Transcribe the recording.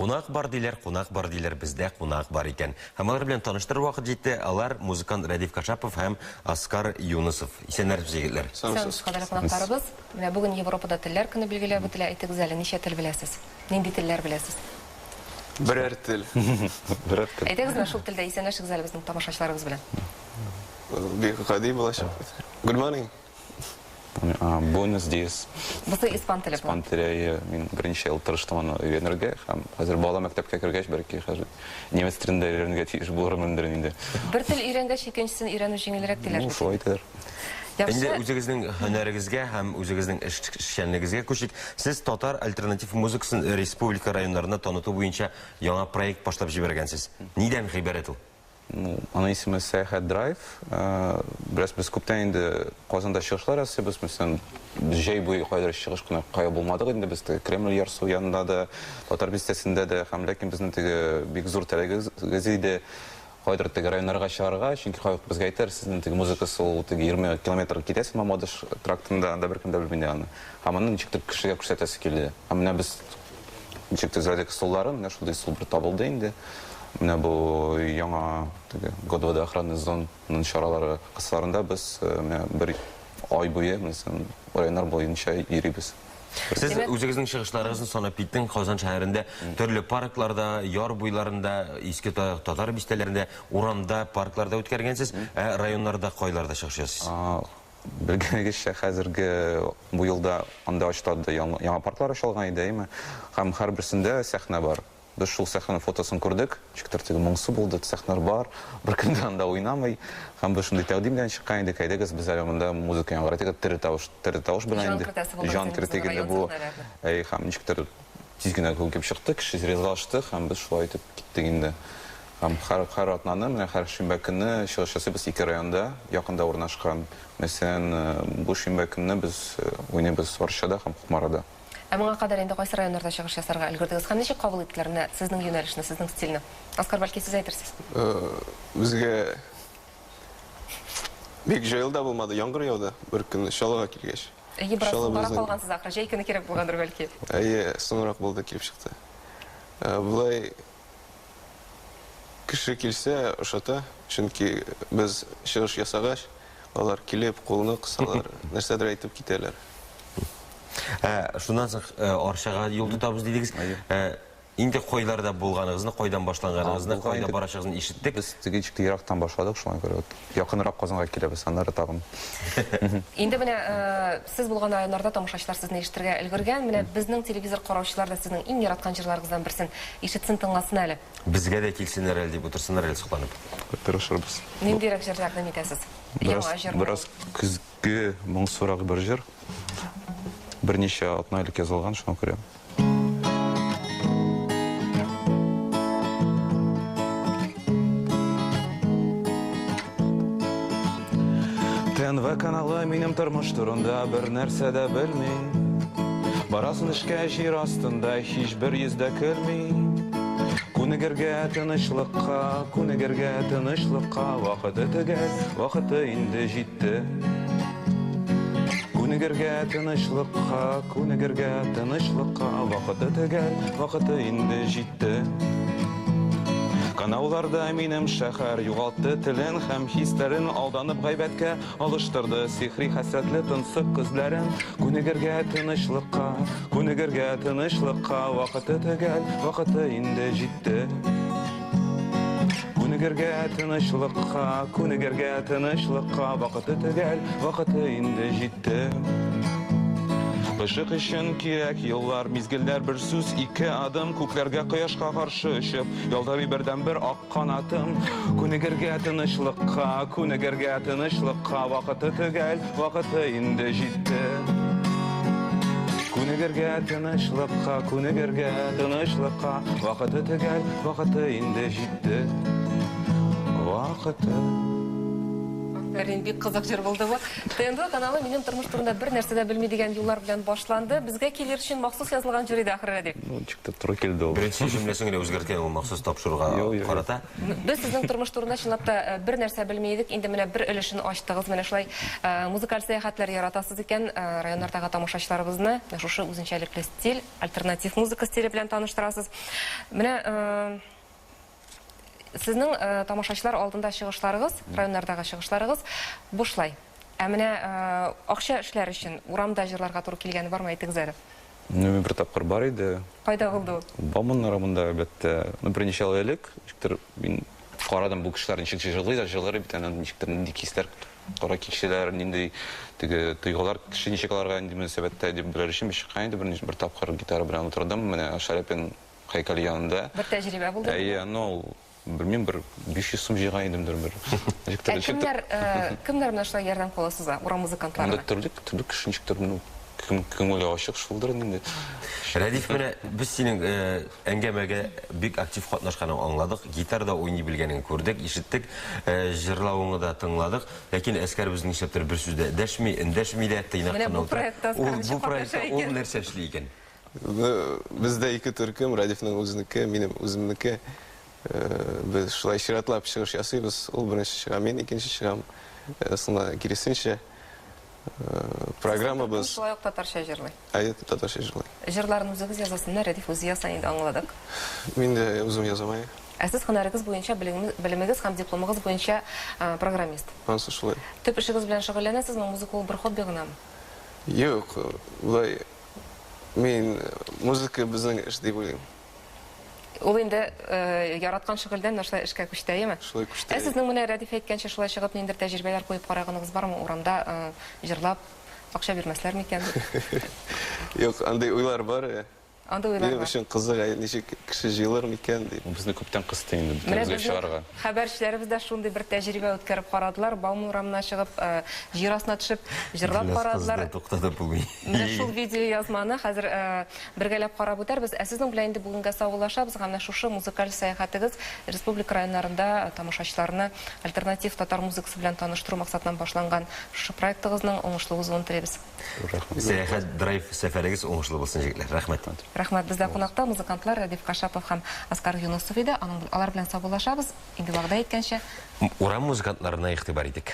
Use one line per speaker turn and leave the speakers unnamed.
Кунак бар дилер, бездә кунак бар икән. Һәм алар белән таныштырыр вакыт җитте. Алар музыкант Рәдиф Кашапов һәм Оскар Юнусов. Исәннәр җегетләр.
Сәләмез, кадерле кунакларыбыз. Менә бүген Европада телләр көне билгеләп үтелә. Әйтегез әле, ничә тел беләсез? Нинди телләр беләсез?
Берәр тел.
Әйтегез, менә шул телдә исәнләшегез әле безнең тамашачыларыбыз белән.
Бик гади булачак. Good morning.
Buenos dias.
Бусы испан теле.
Испан теле. Мин беренче ел тырыштым аны өйрәнергә һәм хәзер бала мәктәпкә кергәч бәлки хәзер немец телендә өйрәнергә тиеш булырмындыр инде.
Бер тел өйрәнгәч икенчесен өйрәнү җиңелрәк диләр.
Шулай диләр.
Инде үзегезнең һөнәрегезгә һәм үзегезнең эшчәнлегегезгә күчик. Сез татар альтернатив музыкасын республика районнарында таныту буенча яңа проект башлап җибәргәнсез. Нидән гыйбарәт ул?
Аның исеме Сәяхәт Драйв. Без күптән инде Казанда чыгышлар ясый, без мәсәлән җәй буе кайдыр чыгыш кына кая булмадык инде, без Кремль ярсу янында да, Татар бистәсендә дә, һәм ләкин безнең теге бик зур теләгебез иде кайдыр теге районнарга чыгарга, чөнки халык безгә әйтер, сезнең теге музыкасы ул теге 20 километр китәсез Мамадыш трактында, анда беркем дә белми аны. Һәм аны ничектер кешегә күрсәтәсе килде. Һәм менә без ничектер зәдәк столларын, менә шундый стол бер табылды инде. Менә бу яңа Годвода охранный зонаның чаралары кысаларында без бер ай буе, мәсәлән, районнар буенча йөрибез.
Сез үзегезнең чыгышларыгызны санап киттең Казан шәһәрендә, төрле паркларда, яр буйларында, иске татар бистәләрендә, урамда, паркларда үткәргәнсез, районнарда кайларда чыгыш ясыйсыз?
Белгәнегезчә, хәзерге бу елда анда ачтырды яңа парклар ачылган иде, һәм һәрберсендә сәхнә бар. Biz шул сәхнә фотосын күрдек, чиктер теге моңсу булды, сәхнәләр бар, беркем дә анда уйнамый, һәм без шундый тәкъдим белән чыккан идек, әйдәгез без әле монда музыка яңгыратыгыз, тере тавыш белән инде. Җан кертегендә бу, һәм ничектер тиз генә килеп чыкты, кеше резалашты, һәм без шулай итеп киттек инде. Һәм һәр атнаны, менә һәр шимбә көнне чыгыш ясыйбыз 2 районда, якында урнашкан. Мәсәлән, бу шимбә көнне без уйныйбыз Варшада һәм Кукмарада.
Моңа кадәр инде кайсы районнарда чыгыш ясарга өлгердегез? Һәм ничек кабул иттеләр менә сезнең юнәлешне, сезнең стильне? Оскар, бәлки сез әйтерсез.
Безгә бик җайлы да булмады, яңгыр яуды бер көнне шалага килгәч.
Бераз бара калгансыз ахры, җәй көне кирәк булгандыр бәлки.
Соңрак булды, килеп чыкты. Булай кеше килсә, ошата, чөнки без чыгыш ясагач, алар килеп кулны кысалар, нәрсәдер әйтеп китәләр.
Шуннан соң Арчага юл тотабыз дидегез. Инде кайларда булганыгызны, кайдан башлаганыгызны, кайда барачагызны ишеттек.
Без теге ерактан башладык, шуңа күрә якынрак Казанга киләбез, аннары тагын.
Инде менә сез булган районнарда тамашачылар сезне ишетергә өлгергән, менә безнең телевизор караучылар да сезнең иң яраткан җырларыгыздан берсен ишетсен, тыңласын әле.
Безгә дә килсеннәр әле дип утырсыннар әле сукланып.
Тырышырбыз.
Ниндирәк җырларны әйтәсез? Яңа җыр.
Бераз көзге моңсурак бер җыр. Берничә атна элек язылган, шуңа күрә. ТНВ каналы минем тормыш турында бер нәрсә дә белми. Барасын эшкә җир астында һичбер йөздә көлми. Күнегергә тынычлыкка вакыты төгәл, вакыты инде җитте. Күнегергә тынычлыкка вакыты төгәл, вакыты инде җитте. Канауларда минем шәһәр югалтты телен һәм хисләрен, алданып гайбәткә алыштырды сихри хәсрәтле тынсык күзләрен. Күнегергә тынычлыкка вакыты төгәл, вакыты инде җитте. Күнегергә тынычлыкка вакыты төгәл, вакыты инде җитте. Кышык өчен кирәк еллар, мизгелләр, бер сүз, 2 адым, күкләргә кояшка каршы очып, ялтырый бердән бер ак канатым. Күнегергә тынычлыкка вакыты төгәл, вакыты инде җитте. Күнегергә тынычлыкка вакыты төгәл, вакыты инде җитте. Вакыты
Әрен бик кызык җыр булды бу. ТНВ каналы минем тормыш турында бер нәрсә дә белми дигән юллар белән башланды. Безгә килер өчен махсус язылган җыр иде ахыры дип.
Ну, чыкты туры килде ул.
Беренче җөмләсен генә үзгәрткән ул махсус тапшыруга карата.
Без сезнең тормыш турында чынлап та бер нәрсә белми идек. Инде менә бер өлешен ачтыгыз. Менә шулай музыкаль сәяхәтләр яратасыз икән, районнардагы тамашачыларыбызны шушы үзенчәлекле стиль, альтернатив музыка стиле белән таныштырасыз. Менә сезнең тамашачылар алдында чыгышларыгыз, районнардагы чыгышларыгыз бушлай. Ә менә акча эшләр өчен урамда җырларга туры килгәне бармы, әйтегез әле?
Ну, бер тапкыр бар иде.
Кайда булды ул?
Бамыннар монда әлбәттә. Ну, берничә ел элек, ничектер мин карадым бу кешеләр ничек җырлый, җырлары бит аны ничектер нинди кисләр, кара кишеләр, нинди теге тойгылар кеше ничек аларга инде мөнәсәбәттә дип белер өчен чыккан иде, бер тапкыр гитара белән утырдым, менә Шарапин һәйкәле янында.
Бер тәҗрибә булды.
Әйе, ну, белмим, бер 500 сум җыйган идемдер бер.
Кемнәр менә шулай ярдәм кыласыз, урам музыкантлары?
Анда төрле кеше ничектер, ну, күңеле ачык шулдыр инде.
Рәдиф, менә без синең әңгәмәгә бик актив катнашканын аңладык, гитарда уйный белгәнен күрдек, ишеттек, җырлавыңны да тыңладык, ләкин әскәр безнең нишләптер бер сүздә дәшми, эндәшми дә тыйнак
Менә
кына
бу
утыра.
проектта
Бу проектта ул нәрсә эшли икән?
Бездә ике төркем, Радифның үзенеке, минем үземнеке. Без шулай чиратлап чыгыш ясыйбыз. Ул беренче чыга, мин икенче чыгам. Соңга киресенчә программа без
Шулай ук татарча җырлый.
татарча җырлый.
Җырларын үзегез язасыз, Рәдиф үзе ясый инде аңладык.
Мин дә үзем язам.
Ә сез һөнәрегез буенча, белемегез һәм дипломыгыз буенча программист.
Ансы шулай.
Төп эшегез белән шөгыльләнәсезме, музыка ул бер хобби гынамы?
Юк, булай мин музыка безнең эш дип уйлыйм.
Ул инде яраткан шөгыльдән шулай эшкә күчтәеме?
Шулай күчтә.
Ә сезнең менә Рәдиф әйткәнчә шулай чыгып ниндер тәҗрибәләр куеп караганыгыз бармы, урамда җырлап акча бирмәсләр микән?
Юк, андай уйлар бар.
Анда уйлар
Минем
бар.
өчен кызык, ничек кеше җыйлар микән дип.
Безне күптән кысты инде,
Менә
безгә
безнең
чыгарга.
хәбәрчеләребез дә шундый бер тәҗрибә үткәреп карадылар, Бауман урамына чыгып, җир астына төшеп, җырлап карадылар.
Туктатып булмый.
Менә шул видео язманы хәзер бергәләп карап үтәрбез. Ә сезнең белән инде бүгенгә саулашабыз, һәм шушы музыкаль сәяхәтегез республика районнарында тамашачыларны альтернатив татар музыкасы белән таныштыру максатыннан башланган шушы проектыгызның уңышлы узуын телибез.
Сәяхәт драйв сәфәрегез уңышлы булсын, җегетләр. Рәхмәт.
Рәхмәт. Бездә кунакта музыкантлар Рәдиф Кашапов һәм Оскар Юнусов иде. Алар белән саубуллашабыз. Инде вәгъдә иткәнчә
Урам музыкантларына игътибар итик.